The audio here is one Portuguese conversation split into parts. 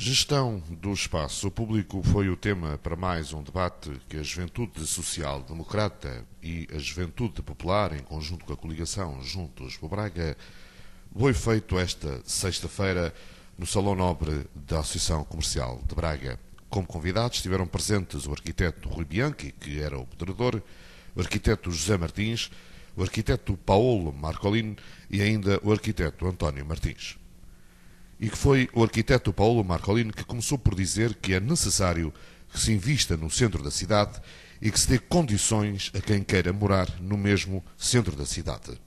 Gestão do espaço público foi o tema para mais um debate que a Juventude Social Democrata e a Juventude Popular, em conjunto com a coligação Juntos por Braga, foi feito esta sexta-feira no Salão Nobre da Associação Comercial de Braga. Como convidados estiveram presentes o arquiteto Rui Bianchi, que era o moderador, o arquiteto José Martins, o arquiteto Paulo Marcolino e ainda o arquiteto António Martins. E que foi o arquiteto Paulo Marcolino que começou por dizer que é necessário que se invista no centro da cidade e que se dê condições a quem queira morar no mesmo centro da cidade.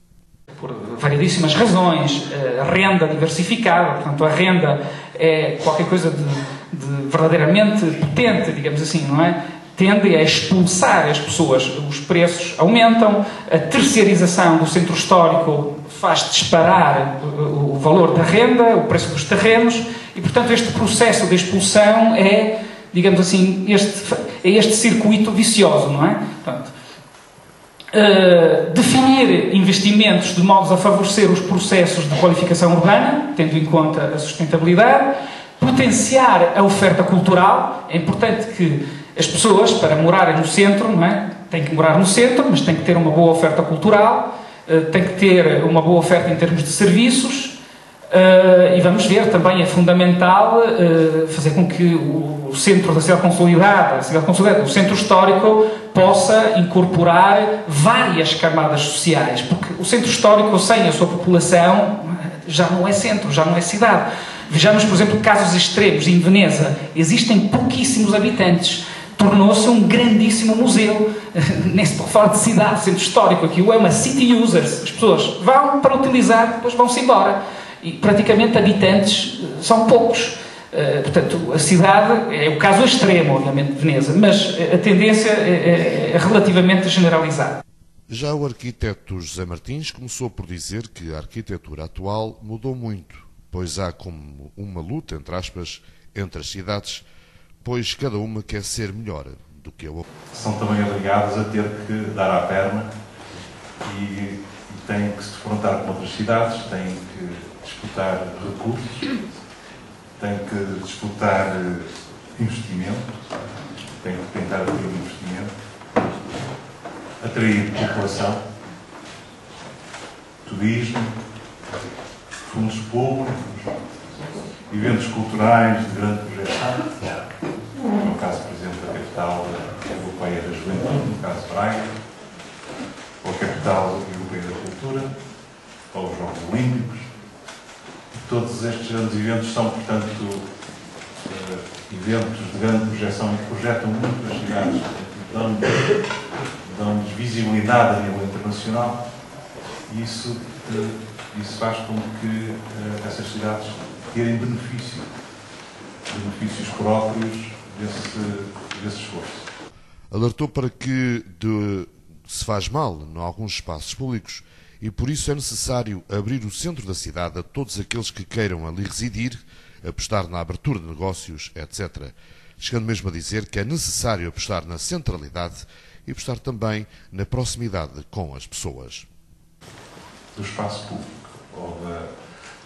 Por variedíssimas razões, a renda diversificada, portanto a renda é qualquer coisa de verdadeiramente potente, digamos assim, não é? Tende a expulsar as pessoas, os preços aumentam, a terceirização do centro histórico faz disparar o valor da renda, o preço dos terrenos e, portanto, este processo de expulsão é, digamos assim, este circuito vicioso, não é? Portanto, definir investimentos de modo a favorecer os processos de qualificação urbana, tendo em conta a sustentabilidade, potenciar a oferta cultural. É importante que as pessoas, para morarem no centro, não é? Têm que morar no centro, mas têm que ter uma boa oferta cultural, têm que ter uma boa oferta em termos de serviços, e vamos ver, também é fundamental fazer com que o centro da cidade consolidada, o centro histórico, possa incorporar várias camadas sociais, porque o centro histórico, sem a sua população, já não é centro, já não é cidade. Vejamos, por exemplo, casos extremos. Em Veneza existem pouquíssimos habitantes. Tornou-se um grandíssimo museu. Nem se pode falar de cidade, centro histórico. Aquilo é uma city users. As pessoas vão para utilizar, depois vão-se embora. E praticamente habitantes são poucos. Portanto, a cidade é o caso extremo, obviamente, de Veneza, mas a tendência é relativamente generalizada. Já o arquiteto José Martins começou por dizer que a arquitetura atual mudou muito, pois há como uma luta, entre aspas, entre as cidades, pois cada uma quer ser melhor do que a outra. São também obrigados a ter que dar à perna e têm que se defrontar com outras cidades, têm que disputar recursos, têm que disputar investimento, têm que tentar atrair investimento, atrair população, turismo, fundos públicos, eventos culturais de grande projeção, no caso, por exemplo, da capital europeia da juventude, no caso de Braga, ou a capital europeia da cultura, ou os Jogos Olímpicos. Todos estes grandes eventos são, portanto, eventos de grande projeção e que projetam muito as cidades, dão-lhes visibilidade a nível internacional e isso faz com que essas cidades terem benefícios próprios desse esforço. Alertou para que se faz mal em alguns espaços públicos e por isso é necessário abrir o centro da cidade a todos aqueles que queiram ali residir, apostar na abertura de negócios, etc. Chegando mesmo a dizer que é necessário apostar na centralidade e apostar também na proximidade com as pessoas. Do espaço público.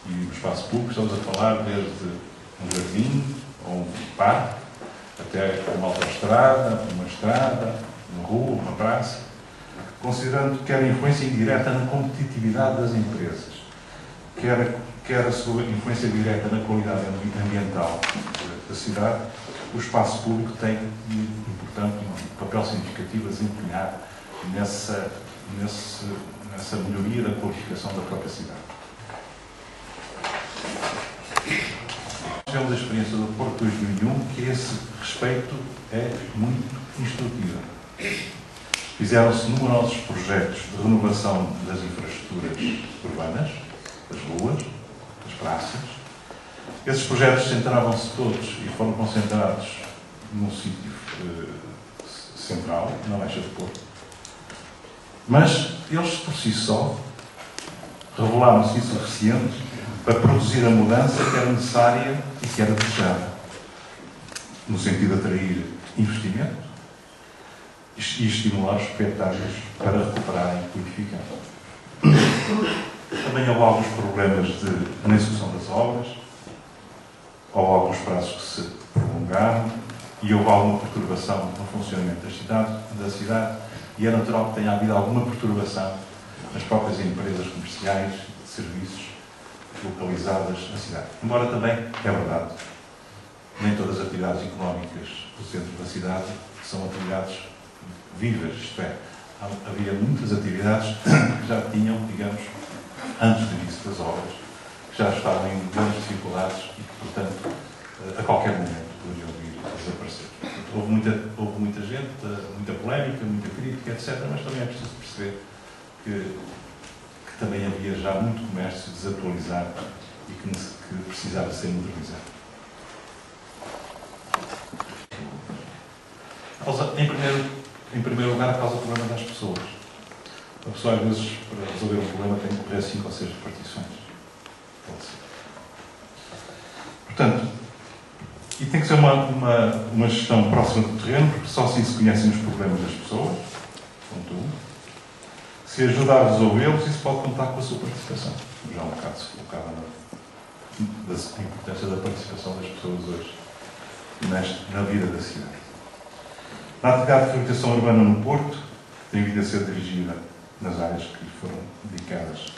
E no espaço público estamos a falar desde um jardim, ou um parque, até uma autoestrada, uma estrada, uma rua, uma praça, considerando quer a influência indireta na competitividade das empresas, quer a sua influência direta na qualidade ambiental da cidade, o espaço público tem, portanto, um papel significativo a desempenhar nessa melhoria da qualificação da própria cidade. Tivemos a experiência do Porto 2001, que a esse respeito é muito instrutiva. Fizeram-se numerosos projetos de renovação das infraestruturas urbanas, das ruas, das praças. Esses projetos centravam-se todos e foram concentrados num sítio central, na Baixa do Porto. Mas eles, por si só, revelaram-se insuficientes para produzir a mudança que era necessária e que era desejada, no sentido de atrair investimento e estimular os proprietários para recuperarem o edificado. Também houve alguns problemas na execução das obras, houve alguns prazos que se prolongaram e houve alguma perturbação no funcionamento da cidade e é natural que tenha havido alguma perturbação nas próprias empresas comerciais de serviços localizadas na cidade. Embora também, é verdade, nem todas as atividades económicas do centro da cidade são atividades vivas, isto é, havia muitas atividades que já tinham, digamos, antes do início das obras, que já estavam em grandes dificuldades e que, portanto, a qualquer momento poderiam vir a desaparecer. Portanto, houve muita gente, muita polémica, muita crítica, etc., mas também é preciso perceber que também havia já muito comércio desatualizado e que precisava ser modernizado. Em primeiro lugar, a causa do problema das pessoas. A pessoa, às vezes, para resolver um problema, tem que correr 5 ou 6 repartições. Pode ser. Portanto, e tem que ser uma gestão próxima do terreno, porque só assim se conhecem os problemas das pessoas. Ponto 1. Se ajuda a resolvê-los, isso pode contar com a sua participação. Já um bocado se colocava da importância da participação das pessoas hoje na vida da cidade. A atividade de reabilitação urbana no Porto tem vindo a ser dirigida nas áreas que lhe foram dedicadas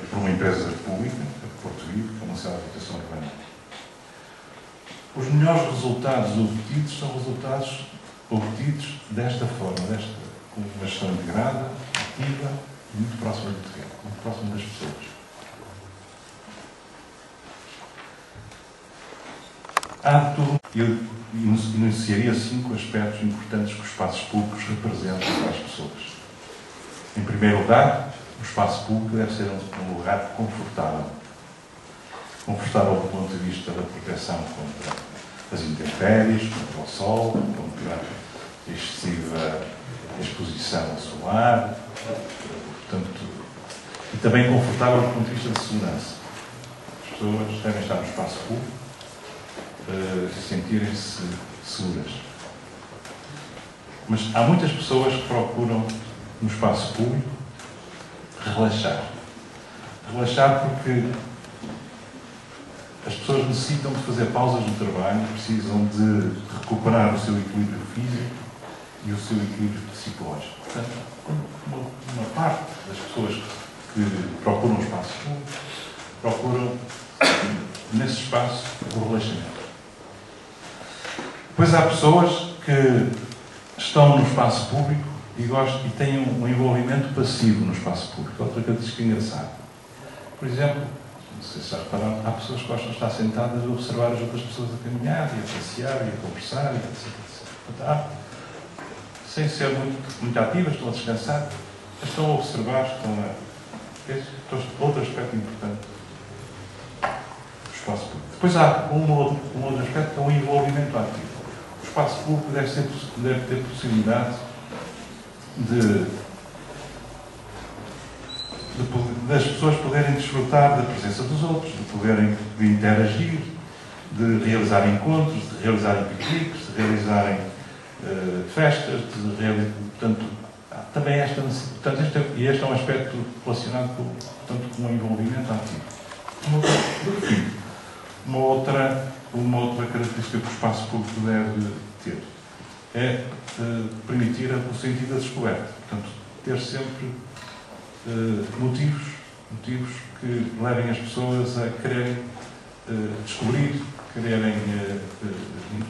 por uma empresa pública, a Porto Vivo, que é uma cidade de reabilitação urbana. Os melhores resultados obtidos são resultados obtidos desta forma, com uma gestão integrada, ativa e muito próxima do terreno, muito próxima das pessoas. Há de tudo. Eu enunciaria 5 aspectos importantes que os espaços públicos representam para as pessoas. Em primeiro lugar, o espaço público deve ser um lugar confortável. Confortável do ponto de vista da proteção contra as intempéries, contra o sol, contra a excessiva exposição solar, portanto, e também confortável do ponto de vista de segurança. As pessoas devem estar no espaço público e sentirem-se seguras. Mas há muitas pessoas que procuram no espaço público relaxar. Relaxar porque as pessoas necessitam de fazer pausas no trabalho, precisam de recuperar o seu equilíbrio físico e o seu equilíbrio psicológico. Portanto, uma parte das pessoas que procuram o espaço público procuram nesse espaço o relaxamento. Depois há pessoas que estão no espaço público e têm um envolvimento passivo no espaço público. Outra característica engraçada. Por exemplo, não sei se já repararam, há pessoas que gostam de estar sentadas a observar as outras pessoas a caminhar, e a passear, e a conversar, e etc. Portanto, sem ser muito ativas, estão a descansar, estão a observar, outro aspecto importante do espaço público. Depois há um outro aspecto que é o envolvimento ativo. O espaço público deve ter possibilidade das pessoas poderem desfrutar da presença dos outros, de interagir, de realizar encontros, de realizarem piqueniques, de realizarem festas, portanto, também este é um aspecto relacionado com o envolvimento ativo. Por fim, uma outra característica que o espaço público deve ter é permitir o sentido da descoberta. Portanto, ter sempre motivos que levem as pessoas a quererem descobrir, quererem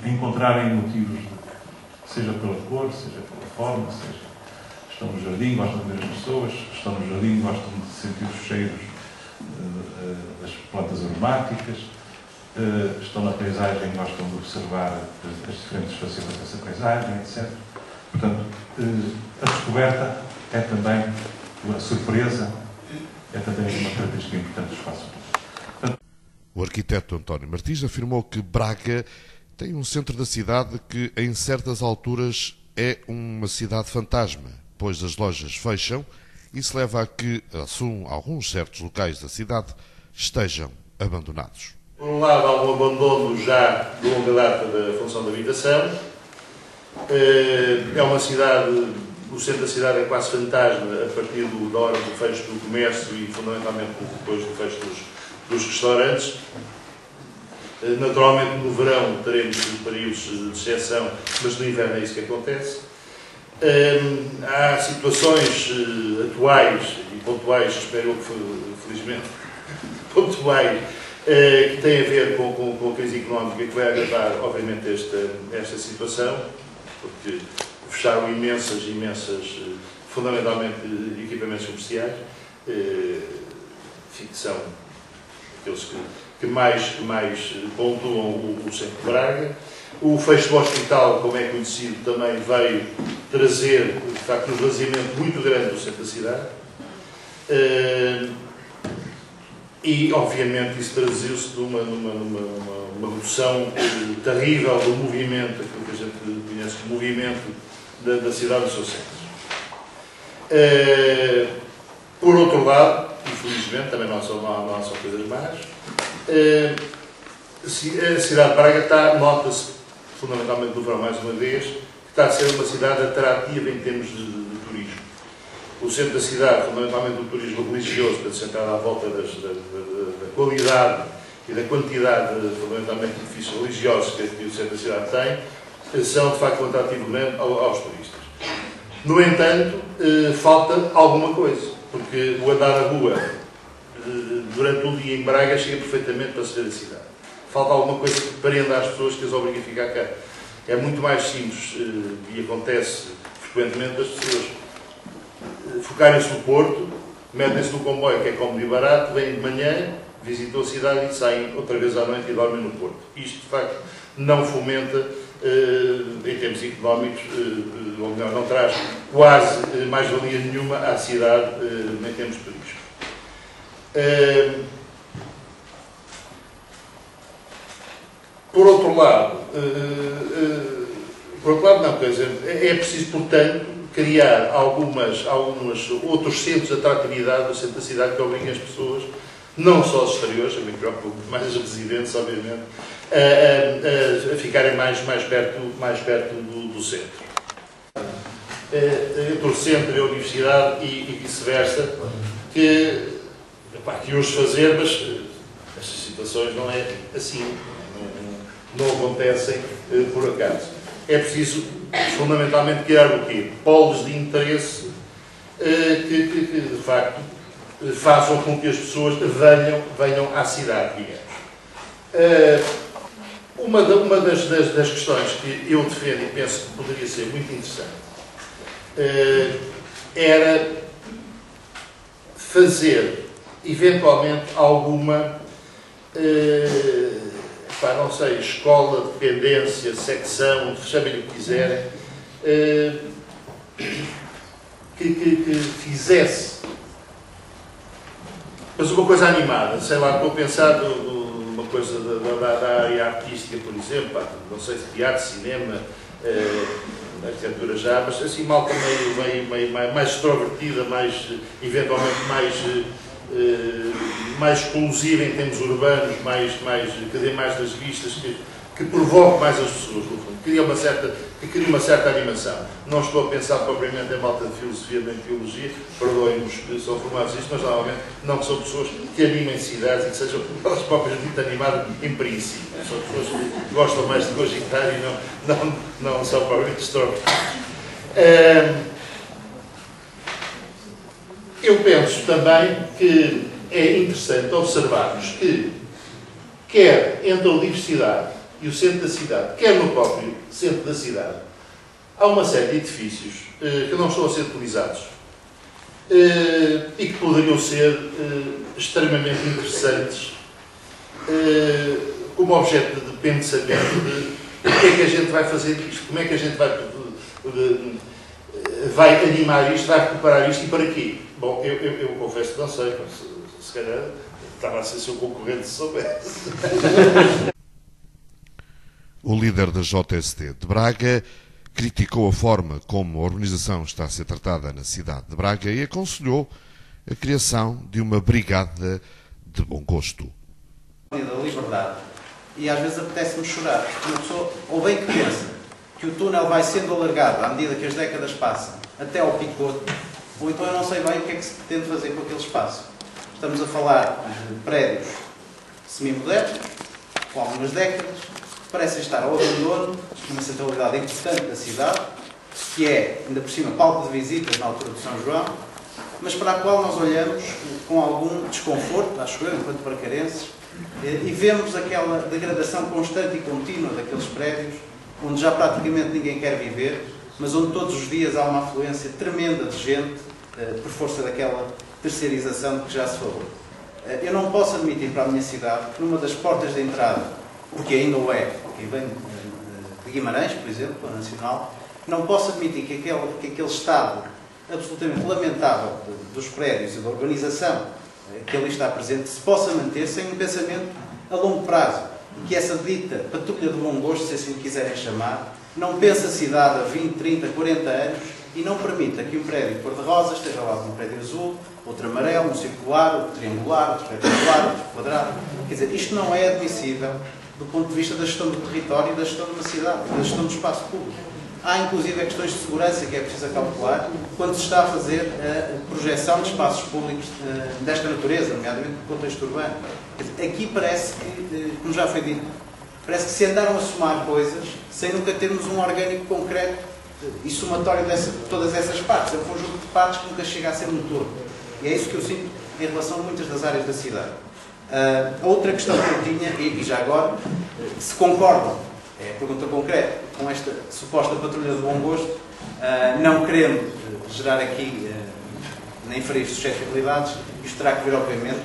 encontrarem motivos, seja pela cor, seja pela forma, seja estão no jardim, gostam de ver as pessoas, estão no jardim, gostam de sentir os cheiros das plantas aromáticas, estão na paisagem, gostam de observar as diferentes facetas dessa paisagem, etc. Portanto, a descoberta é também, a surpresa é também uma característica importante do espaço público. O arquiteto António Martins afirmou que Braga tem um centro da cidade que, em certas alturas, é uma cidade fantasma, pois as lojas fecham e se leva a que alguns certos locais da cidade estejam abandonados. Por um lado, há um abandono já de longa data da função de habitação. É uma cidade, o centro da cidade é quase fantasma a partir da hora do fecho do comércio e, fundamentalmente, depois do fecho dos restaurantes. Naturalmente, no verão teremos períodos de exceção, mas no inverno é isso que acontece. Há situações atuais e pontuais, espero que felizmente pontuais, que têm a ver com a crise económica, que vai agravar, obviamente, esta situação, porque fecharam imensas, fundamentalmente, equipamentos comerciais, que são aqueles que mais pontuam o centro de Braga. O fecho do hospital, como é conhecido, também veio trazer, de facto, um esvaziamento muito grande do centro da cidade. E, obviamente, isso traduziu-se numa redução terrível do movimento, aquilo que a gente conhece como movimento da cidade do seu centro. Por outro lado, infelizmente, também não são coisas más, a cidade de Braga nota-se, fundamentalmente no verão mais uma vez, que está a ser uma cidade atrativa em termos de turismo. O centro da cidade, fundamentalmente do turismo religioso, centrado à volta da qualidade e da quantidade, fundamentalmente, de edifícios religiosos que o centro da cidade tem, são, de facto, um atrativo grande aos turistas. No entanto, falta alguma coisa, porque o andar na rua durante o dia em Braga chega perfeitamente para se ver a cidade. Falta alguma coisa que prenda as pessoas, que as obrigue a ficar cá. É muito mais simples, e acontece frequentemente, as pessoas focarem-se no Porto, metem-se no comboio, que é cómodo e barato, vêm de manhã, visitam a cidade e saem outra vez à noite e dormem no Porto. Isto, de facto, não fomenta, em termos económicos, ou melhor, não traz quase mais-valia nenhuma à cidade, em termos de turismo. Por outro lado, não, quer dizer, é preciso, portanto, criar alguns outros centros de atratividade do centro da cidade que obriguem as pessoas, não só os exteriores, a mim preocupa mais os residentes, obviamente, a ficarem mais perto do centro. Entre o centro e a universidade e vice-versa, que hoje fazer, mas estas situações não é assim, não acontecem por acaso. É preciso, fundamentalmente, criar o quê? Polos de interesse que de facto, façam com que as pessoas venham à cidade, digamos. Uma das questões que eu defendo e penso que poderia ser muito interessante era fazer, eventualmente, alguma, não sei, escola, dependência, secção, chamem-lhe o que quiserem, que fizesse, mas uma coisa animada, sei lá, estou a pensar numa coisa da área artística, por exemplo, não sei se teatro, cinema, arquitetura já, mas assim, malta meio mais extrovertida, eventualmente mais exclusiva em termos urbanos, que dê mais das vistas, que provoque mais as pessoas, no fundo, que crie uma certa animação. Não estou a pensar propriamente em malta de filosofia nem de teologia, perdoem-nos que são formados nisto, mas normalmente não são pessoas que animem cidades e que sejam elas próprias muito animadas em princípio. São pessoas que gostam mais de cogitar e não são propriamente extrovertidas. Eu penso também que é interessante observarmos que, quer entre a universidade e o centro da cidade, quer no próprio centro da cidade, há uma série de edifícios que não estão a ser utilizados e que poderiam ser extremamente interessantes como objeto de pensamento de o que é que a gente vai fazer disto, como é que a gente vai animar isto, vai recuperar isto e para quê? Bom, eu confesso que não sei, mas se calhar estava a ser seu concorrente se soubesse. O líder da JST de Braga criticou a forma como a organização está a ser tratada na cidade de Braga e aconselhou a criação de uma brigada de bom gosto. Da liberdade. E às vezes apetece-me chorar. Uma pessoa, ou bem que pensa que o túnel vai sendo alargado à medida que as décadas passam até ao picote, ou então eu não sei bem o que é que se pretende fazer com aquele espaço. Estamos a falar de prédios semi-modernos, com algumas décadas, parecem estar ao abandono, numa centralidade importante da cidade, que é, ainda por cima, palco de visitas na altura de São João, mas para a qual nós olhamos com algum desconforto, acho eu, enquanto bracarenses, e vemos aquela degradação constante e contínua daqueles prédios, onde já praticamente ninguém quer viver, mas onde todos os dias há uma afluência tremenda de gente, por força daquela terceirização de que já se falou. Eu não posso admitir para a minha cidade que numa das portas de entrada, porque ainda o é, quem vem de Guimarães, por exemplo, a Nacional, não posso admitir que aquele estado absolutamente lamentável dos prédios e da urbanização que ali está presente se possa manter sem um pensamento a longo prazo. Que essa dita patrulha de bom gosto, se assim quiserem chamar, não pense a cidade a 20, 30, 40 anos e não permita que um prédio cor-de-rosa esteja lá um prédio azul, outro amarelo, um circular, outro triangular, outro retangular, outro quadrado. Quer dizer, isto não é admissível do ponto de vista da gestão do território e da gestão de uma cidade, da gestão do espaço público. Há, inclusive, questões de segurança que é preciso calcular quando se está a fazer a projeção de espaços públicos desta natureza, nomeadamente no contexto urbano. Aqui parece que, como já foi dito, parece que se andaram a somar coisas sem nunca termos um orgânico concreto e somatório de todas essas partes. É um conjunto de partes que nunca chega a ser um todo. E é isso que eu sinto em relação a muitas das áreas da cidade. A outra questão que eu tinha, e já agora, se concordam, é a pergunta concreta, com esta suposta patrulha de bom gosto, não querendo gerar aqui, nem ferir suscetibilidades, isto terá que vir, obviamente,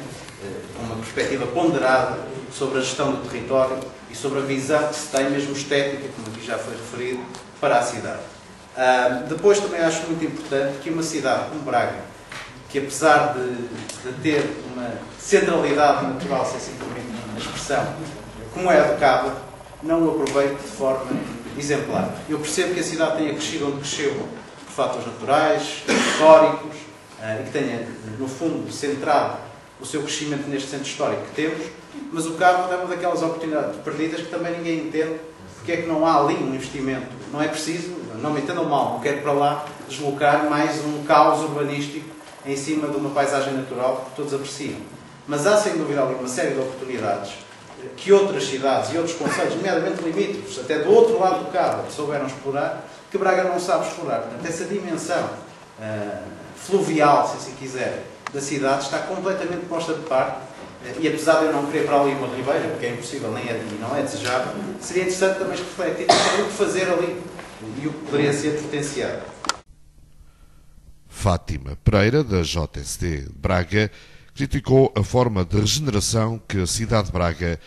com uma perspectiva ponderada sobre a gestão do território e sobre a visão que se tem, mesmo estética, como aqui já foi referido, para a cidade. Depois também acho muito importante que uma cidade como Braga, que apesar de ter uma centralidade natural, se assim permite a expressão, como é a do Cabo, não o aproveite de forma exemplar. Eu percebo que a cidade tenha crescido onde cresceu por fatores naturais, históricos, e que tenha, no fundo, centrado o seu crescimento neste centro histórico que temos, mas o Cabo é uma daquelas oportunidades perdidas que também ninguém entende porque é que não há ali um investimento. Não é preciso, não me entendam mal, não quero para lá deslocar mais um caos urbanístico em cima de uma paisagem natural que todos apreciam. Mas há, sem dúvida, ali uma série de oportunidades que outras cidades e outros concelhos, nomeadamente limítrofes, até do outro lado do Cabo, souberam explorar, que Braga não sabe explorar. Portanto, essa dimensão fluvial, se assim quiser, da cidade está completamente posta de parte, e apesar de eu não querer para ali uma ribeira, porque é impossível, nem é, e não é desejável, seria interessante também refletir sobre o que fazer ali e o que poderia ser potenciado. Fátima Pereira, da JSD de Braga, criticou a forma de regeneração que a cidade de Braga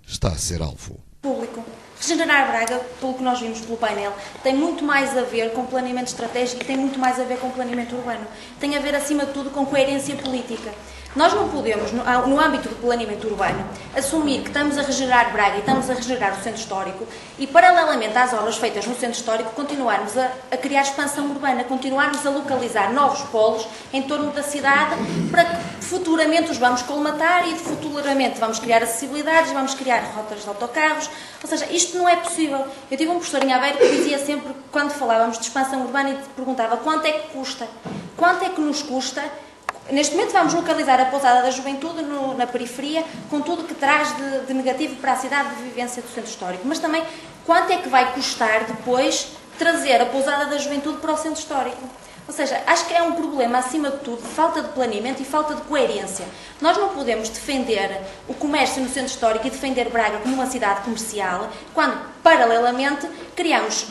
está a ser alvo. Público. Regenerar Braga, pelo que nós vimos pelo painel, tem muito mais a ver com planeamento estratégico e tem muito mais a ver com planeamento urbano. Tem a ver, acima de tudo, com coerência política. Nós não podemos, no âmbito do planeamento urbano, assumir que estamos a regenerar Braga e estamos a regenerar o centro histórico e, paralelamente às obras feitas no centro histórico, continuarmos a criar expansão urbana, continuarmos a localizar novos polos em torno da cidade para que futuramente os vamos colmatar e futuramente vamos criar acessibilidades, vamos criar rotas de autocarros. Ou seja, isto não é possível. Eu tive um professor em Aveiro que dizia sempre, quando falávamos de expansão urbana, e perguntava quanto é que custa? Quanto é que nos custa? Neste momento vamos localizar a Pousada da Juventude na periferia, com tudo que traz de negativo para a cidade de vivência do centro histórico. Mas também, quanto é que vai custar depois trazer a Pousada da Juventude para o centro histórico? Ou seja, acho que é um problema, acima de tudo, de falta de planeamento e falta de coerência. Nós não podemos defender o comércio no centro histórico e defender Braga como uma cidade comercial, quando, paralelamente, criamos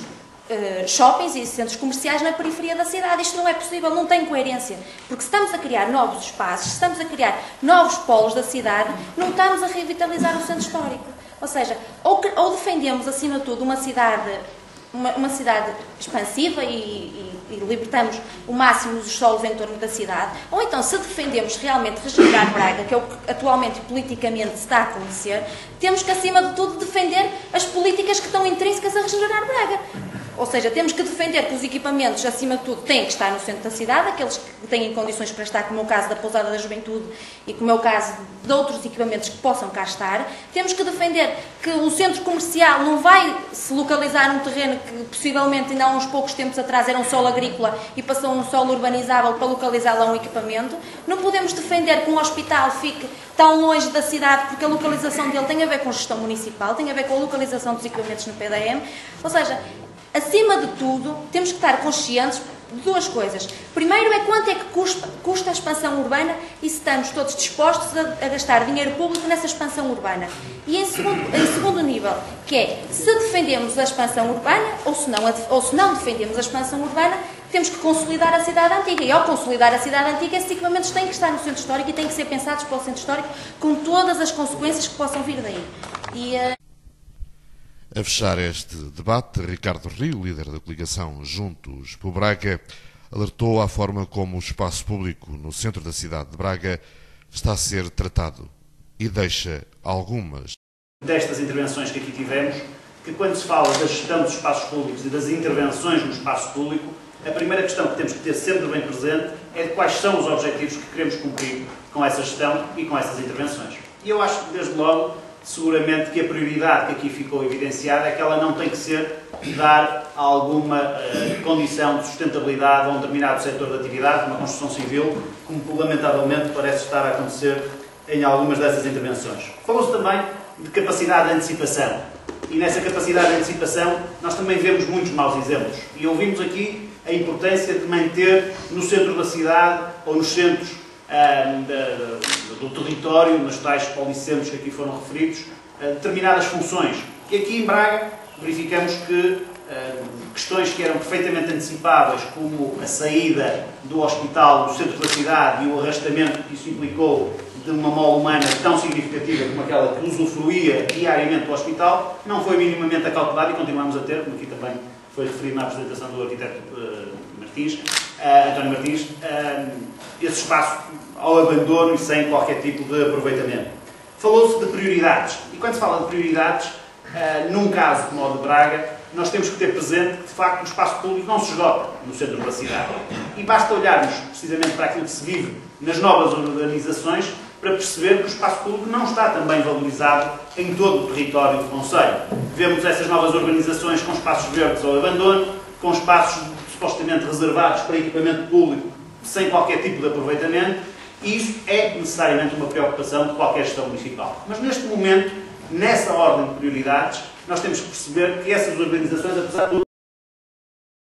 shoppings e centros comerciais na periferia da cidade. Isto não é possível, não tem coerência. Porque se estamos a criar novos espaços, se estamos a criar novos polos da cidade, não estamos a revitalizar o centro histórico. Ou seja, ou defendemos, acima de tudo, uma cidade expansiva e libertamos o máximo dos solos em torno da cidade, ou então, se defendemos realmente regenerar Braga, que é o que atualmente politicamente está a acontecer, temos que, acima de tudo, defender as políticas que estão intrínsecas a regenerar Braga. Ou seja, temos que defender que os equipamentos, acima de tudo, têm que estar no centro da cidade, aqueles que têm condições para estar, como é o caso da Pousada da Juventude e como é o caso de outros equipamentos que possam cá estar. Temos que defender que o centro comercial não vai se localizar num terreno que possivelmente ainda há uns poucos tempos atrás era um solo agrícola e passou a um solo urbanizável para localizar lá um equipamento. Não podemos defender que um hospital fique tão longe da cidade porque a localização dele tem a ver com gestão municipal, tem a ver com a localização dos equipamentos no PDM. Ou seja, acima de tudo, temos que estar conscientes de duas coisas. Primeiro é quanto é que custa a expansão urbana e se estamos todos dispostos a gastar dinheiro público nessa expansão urbana. E em segundo nível, que é se defendemos a expansão urbana ou se não defendemos a expansão urbana, temos que consolidar a cidade antiga. E ao consolidar a cidade antiga, esses equipamentos têm que estar no centro histórico e têm que ser pensados para o centro histórico com todas as consequências que possam vir daí. A fechar este debate, Ricardo Rio, líder da coligação Juntos por Braga, alertou à forma como o espaço público no centro da cidade de Braga está a ser tratado e deixa algumas destas intervenções que aqui tivemos, que quando se fala da gestão dos espaços públicos e das intervenções no espaço público, a primeira questão que temos que ter sempre bem presente é de quais são os objetivos que queremos cumprir com essa gestão e com essas intervenções. E eu acho que, desde logo, seguramente que a prioridade que aqui ficou evidenciada é que ela não tem que ser dar alguma condição de sustentabilidade a um determinado setor de atividade, como a construção civil, como lamentavelmente parece estar a acontecer em algumas dessas intervenções. Falou-se também de capacidade de antecipação. E nessa capacidade de antecipação nós também vemos muitos maus exemplos. E ouvimos aqui a importância de manter no centro da cidade ou nos centros do território, nos tais policentros que aqui foram referidos, determinadas funções. E aqui em Braga verificamos que questões que eram perfeitamente antecipadas, como a saída do hospital do centro da cidade e o arrastamento que isso implicou de uma mole humana tão significativa como aquela que usufruía diariamente do hospital, não foi minimamente acautelado e continuamos a ter, como aqui também foi referido na apresentação do arquiteto António Martins, esse espaço ao abandono e sem qualquer tipo de aproveitamento. Falou-se de prioridades, e quando se fala de prioridades, num caso como o de Braga, nós temos que ter presente que, de facto, o espaço público não se esgota no centro da cidade. E basta olharmos, precisamente, para aquilo que se vive nas novas urbanizações, para perceber que o espaço público não está também valorizado em todo o território do concelho. Vemos essas novas urbanizações com espaços verdes ao abandono, com espaços supostamente reservados para equipamento público sem qualquer tipo de aproveitamento, e isso é necessariamente uma preocupação de qualquer gestão municipal. Mas neste momento, nessa ordem de prioridades, nós temos que perceber que essas urbanizações, apesar de tudo,